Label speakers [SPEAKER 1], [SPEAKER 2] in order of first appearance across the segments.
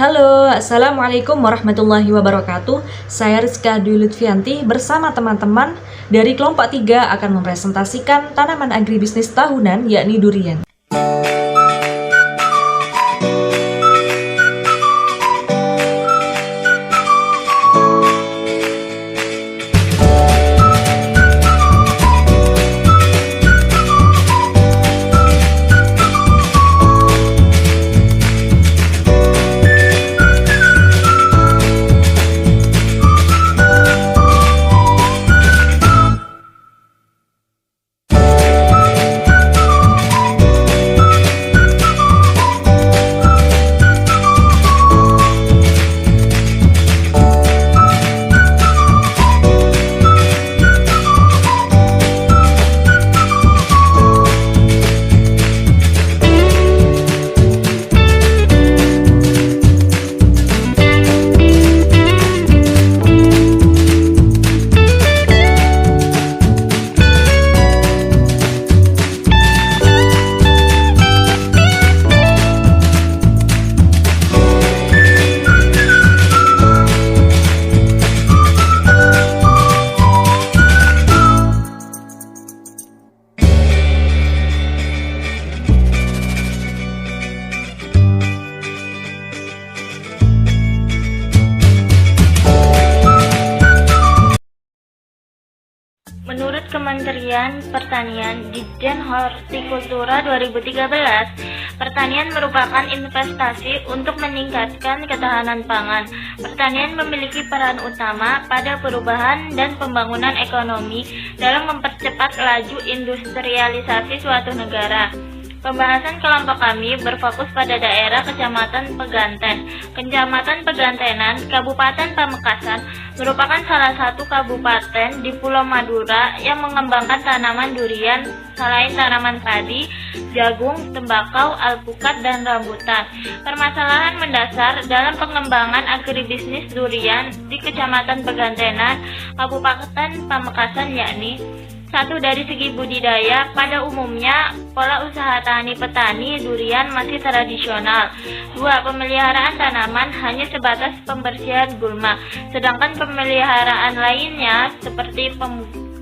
[SPEAKER 1] Halo, Assalamualaikum warahmatullahi wabarakatuh. Saya Rizka Dwi Lutfianti bersama teman-teman dari kelompok 3 akan mempresentasikan tanaman agribisnis tahunan yakni durian.
[SPEAKER 2] Menurut Kementerian Pertanian Ditjen Hortikultura 2013, pertanian merupakan investasi untuk meningkatkan ketahanan pangan. Pertanian memiliki peran utama pada perubahan dan pembangunan ekonomi dalam mempercepat laju industrialisasi suatu negara. Pembahasan kelompok kami berfokus pada daerah Kecamatan Peganten. Kecamatan Pegantenan, Kabupaten Pamekasan, merupakan salah satu kabupaten di Pulau Madura yang mengembangkan tanaman durian selain tanaman padi, jagung, tembakau, alpukat, dan rambutan. Permasalahan mendasar dalam pengembangan agribisnis durian di Kecamatan Pegantenan, Kabupaten Pamekasan yakni: 1. Dari segi budidaya, pada umumnya pola usaha tani petani durian masih tradisional. 2. Pemeliharaan tanaman hanya sebatas pembersihan gulma, sedangkan pemeliharaan lainnya seperti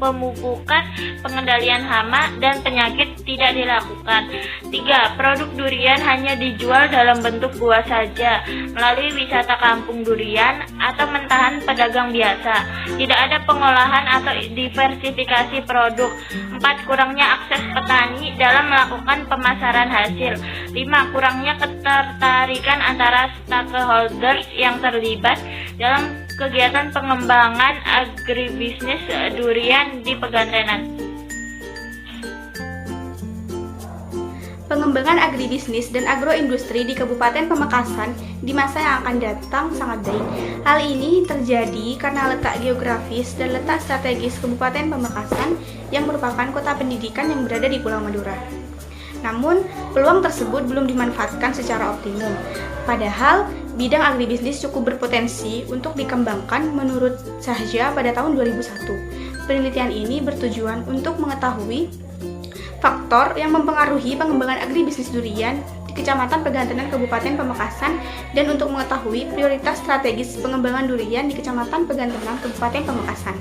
[SPEAKER 2] pemupukan, pengendalian hama, dan penyakit tidak dilakukan. 3. Produk durian hanya dijual dalam bentuk buah saja melalui wisata kampung durian atau mentahan pedagang biasa. Tidak ada pengolahan atau diversifikasi produk. 4. Kurangnya akses petani dalam melakukan pemasaran hasil. 5. Kurangnya ketertarikan antara stakeholders yang terlibat dalam kegiatan pengembangan agribisnis durian di Pegantenan.
[SPEAKER 3] Pengembangan agribisnis dan agroindustri di Kabupaten Pamekasan di masa yang akan datang sangat baik. Hal ini terjadi karena letak geografis dan letak strategis Kabupaten Pamekasan yang merupakan kota pendidikan yang berada di Pulau Madura. Namun, peluang tersebut belum dimanfaatkan secara optimum. Padahal, bidang agribisnis cukup berpotensi untuk dikembangkan menurut Sahja pada tahun 2001. Penelitian ini bertujuan untuk mengetahui faktor yang mempengaruhi pengembangan agribisnis durian di Kecamatan Pegantenan Kabupaten Pamekasan dan untuk mengetahui prioritas strategis pengembangan durian di Kecamatan Pegantenan Kabupaten Pamekasan.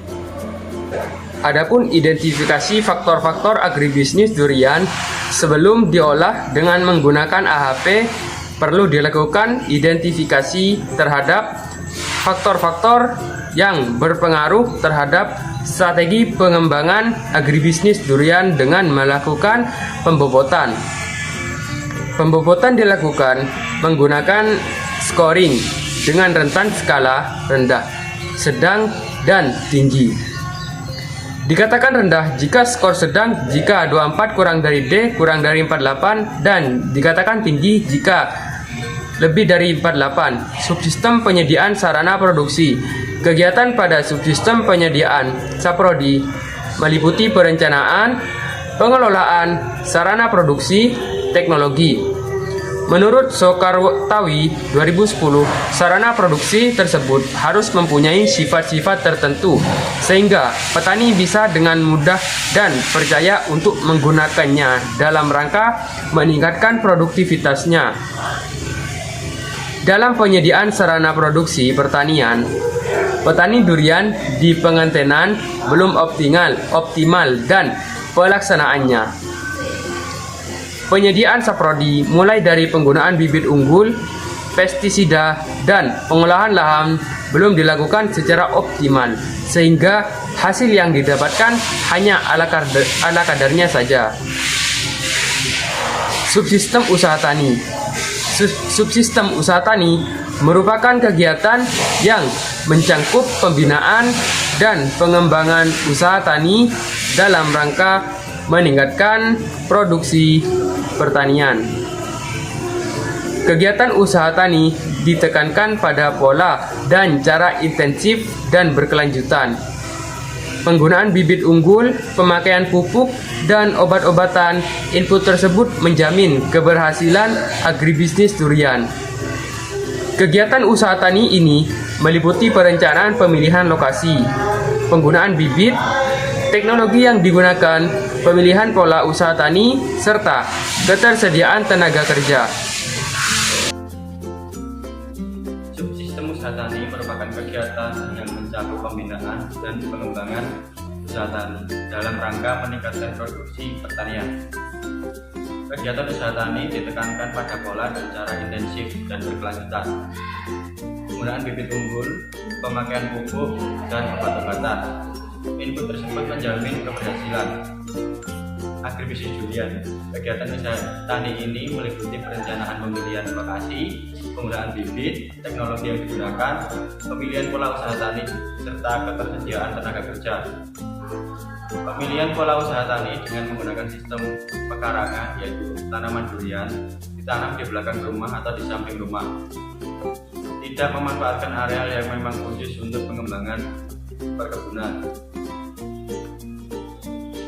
[SPEAKER 4] Adapun identifikasi faktor-faktor agribisnis durian sebelum diolah dengan menggunakan AHP, perlu dilakukan identifikasi terhadap faktor-faktor yang berpengaruh terhadap strategi pengembangan agribisnis durian dengan melakukan pembobotan. Pembobotan dilakukan menggunakan scoring dengan rentan skala rendah, sedang, dan tinggi. Dikatakan rendah jika skor sedang jika 24 kurang dari D kurang dari 48, dan dikatakan tinggi jika lebih dari 48. Subsistem penyediaan sarana produksi. Kegiatan pada subsistem penyediaan Saprodi meliputi perencanaan, pengelolaan, sarana produksi, teknologi. Menurut Soekartawi 2010, sarana produksi tersebut harus mempunyai sifat-sifat tertentu sehingga petani bisa dengan mudah dan percaya untuk menggunakannya dalam rangka meningkatkan produktivitasnya. Dalam penyediaan sarana produksi pertanian, petani durian di pengantenan belum optimal dan pelaksanaannya. Penyediaan saprodi mulai dari penggunaan bibit unggul, pestisida, dan pengolahan lahan belum dilakukan secara optimal, sehingga hasil yang didapatkan hanya ala kadarnya saja. Subsistem usaha tani. Subsistem usaha tani merupakan kegiatan yang mencangkup pembinaan dan pengembangan usaha tani dalam rangka meningkatkan produksi pertanian. Kegiatan usaha tani ditekankan pada pola dan cara intensif dan berkelanjutan. Penggunaan bibit unggul, pemakaian pupuk, dan obat-obatan. Input tersebut menjamin keberhasilan agribisnis durian. Kegiatan usaha tani ini meliputi perencanaan pemilihan lokasi, penggunaan bibit, teknologi yang digunakan, pemilihan pola usaha tani, serta ketersediaan tenaga kerja.
[SPEAKER 5] Subsistem usaha tani merupakan kegiatan yang mencakup pembinaan dan pengembangan usaha tani dalam rangka meningkatkan produksi pertanian. Kegiatan usaha tani ditekankan pada pola dan cara intensif dan berkelanjutan. Penggunaan bibit unggul, pemakaian pupuk, dan obat-obatan. Input tersebut menjamin keberhasilan agribisnis durian. Kegiatan usaha tani ini meliputi perencanaan pemilihan lokasi, penggunaan bibit, teknologi yang digunakan, pemilihan pola usaha tani, serta ketersediaan tenaga kerja. Pemilihan pola usaha tani dengan menggunakan sistem pekarangan, yaitu tanaman durian ditanam di belakang rumah atau di samping rumah. Tidak memanfaatkan areal yang memang khusus untuk pengembangan perkebunan.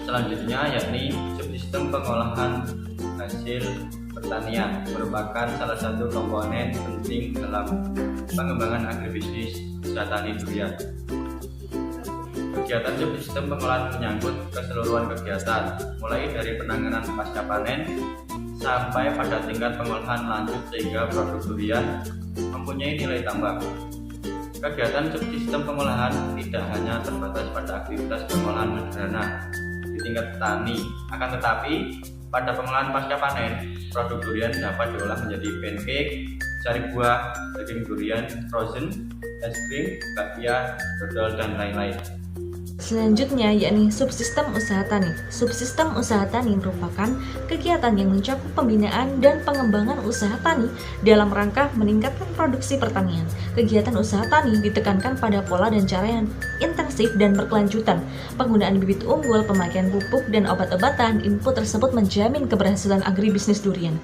[SPEAKER 5] Selanjutnya yakni subsistem pengolahan hasil pertanian merupakan salah satu komponen penting dalam pengembangan agribisnis usaha tani durian. Kegiatan subsistem pengolahan menyangkut keseluruhan kegiatan, mulai dari penanganan pasca panen sampai pada tingkat pengolahan lanjut sehingga produk durian mempunyai nilai tambah. Kegiatan subsistem pengolahan tidak hanya terbatas pada aktivitas pengolahan sederhana di tingkat petani, akan tetapi pada pengolahan pasca panen, produk durian dapat diolah menjadi pancake, sari buah, daging durian frozen, es krim, bakpia, dodol, dan lain-lain.
[SPEAKER 1] Selanjutnya yakni subsistem usaha tani. Subsistem usaha tani merupakan kegiatan yang mencakup pembinaan dan pengembangan usaha tani dalam rangka meningkatkan produksi pertanian. Kegiatan usaha tani ditekankan pada pola dan cara yang intensif dan berkelanjutan. Penggunaan bibit unggul, pemakaian pupuk, dan obat-obatan. Input tersebut menjamin keberhasilan agribisnis durian.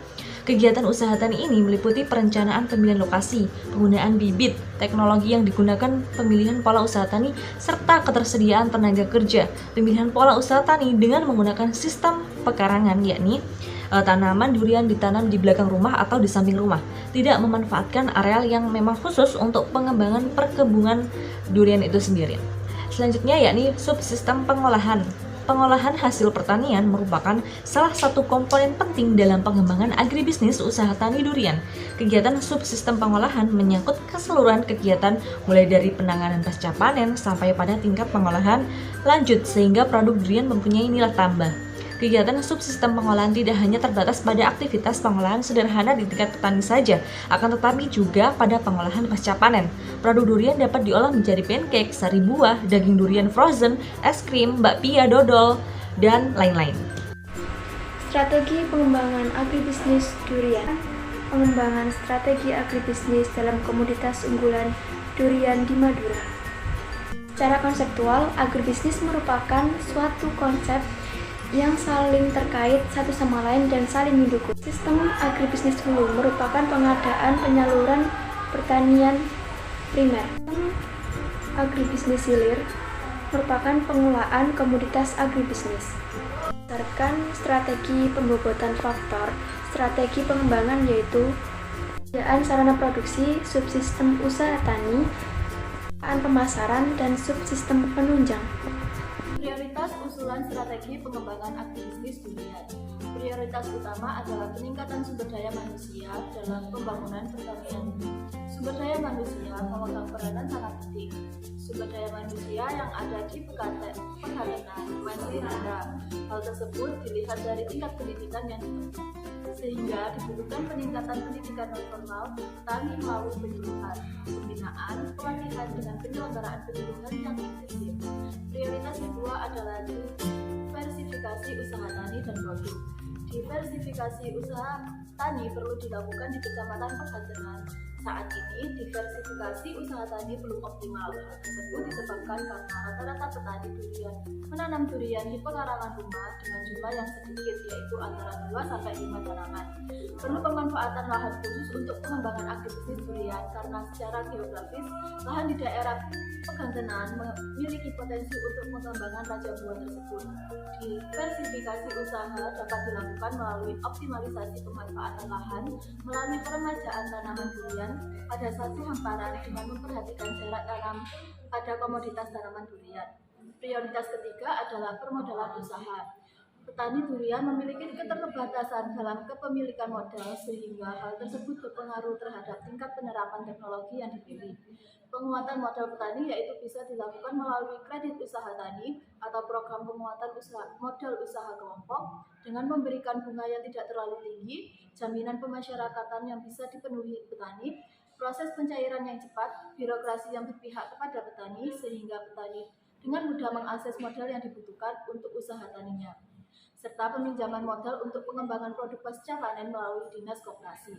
[SPEAKER 1] Kegiatan usaha tani ini meliputi perencanaan pemilihan lokasi, penggunaan bibit, teknologi yang digunakan, pemilihan pola usaha tani, serta ketersediaan tenaga kerja. Pemilihan pola usaha tani dengan menggunakan sistem pekarangan, yakni tanaman durian ditanam di belakang rumah atau di samping rumah, tidak memanfaatkan areal yang memang khusus untuk pengembangan perkebunan durian itu sendiri. Selanjutnya yakni subsistem pengolahan. Pengolahan hasil pertanian merupakan salah satu komponen penting dalam pengembangan agribisnis usaha tani durian. Kegiatan subsistem pengolahan menyangkut keseluruhan kegiatan mulai dari penanganan pasca panen sampai pada tingkat pengolahan lanjut sehingga produk durian mempunyai nilai tambah. Kegiatan subsistem pengolahan tidak hanya terbatas pada aktivitas pengolahan sederhana di tingkat petani saja, akan tetapi juga pada pengolahan pasca panen. Produk durian dapat diolah menjadi pancake, sari buah, daging durian frozen, es krim, bakpia, dodol, dan lain-lain.
[SPEAKER 3] Strategi pengembangan agribisnis durian. Pengembangan strategi agribisnis dalam komoditas unggulan durian di Madura. Secara konseptual, agribisnis merupakan suatu konsep yang saling terkait satu sama lain dan saling mendukung. Sistem agribisnis hulu merupakan pengadaan penyaluran pertanian primer. Sistem agribisnis hilir merupakan pengelolaan komoditas agribisnis. Berdasarkan strategi pembobotan faktor, strategi pengembangan yaitu penyediaan sarana produksi, subsistem usaha tani, pemasaran, dan subsistem penunjang.
[SPEAKER 6] Prioritas usulan strategi pengembangan aktivitas durian. Prioritas utama adalah peningkatan sumber daya manusia dalam pembangunan pertanian. Sumber daya manusia memegang peranan sangat penting. Sumber daya manusia yang ada di Pekalongan masih rendah. Hal tersebut dilihat dari tingkat pendidikan yang ditempuh, sehingga dibutuhkan peningkatan pendidikan non formal petani melalui penyuluhan, pembinaan, pelatihan dengan penyelenggaraan pendidikan yang intensif. Prioritas kedua adalah diversifikasi usaha tani dan produk. Diversifikasi usaha tani perlu dilakukan di Kecamatan Pekalongan. Saat ini, diversifikasi usaha tani belum optimal. Hal tersebut disebabkan karena rata-rata petani durian menanam durian di pekarangan rumah dengan jumlah yang sedikit, yaitu antara 2-5 tanaman. Perlu pemanfaatan lahan khusus untuk pengembangan aktivitas durian karena secara geografis, lahan di daerah Pekalongan memiliki potensi untuk pengembangan raja buah tersebut. Diversifikasi usaha dapat dilakukan melalui optimalisasi pemanfaatan lahan, melalui peremajaan tanaman durian pada satu hamparan dengan memperhatikan jarak tanam pada komoditas tanaman durian. Prioritas ketiga adalah permodalan usaha. Petani durian memiliki keterbatasan dalam kepemilikan modal sehingga hal tersebut berpengaruh terhadap tingkat penerapan teknologi yang dipilih. Penguatan modal petani yaitu bisa dilakukan melalui kredit usaha tani atau program penguatan modal usaha kelompok dengan memberikan bunga yang tidak terlalu tinggi, jaminan pemasyarakatan yang bisa dipenuhi petani, proses pencairan yang cepat, birokrasi yang berpihak kepada petani sehingga petani dengan mudah mengakses modal yang dibutuhkan untuk usaha taninya, serta peminjaman modal untuk pengembangan produk pasca panen melalui dinas koperasi.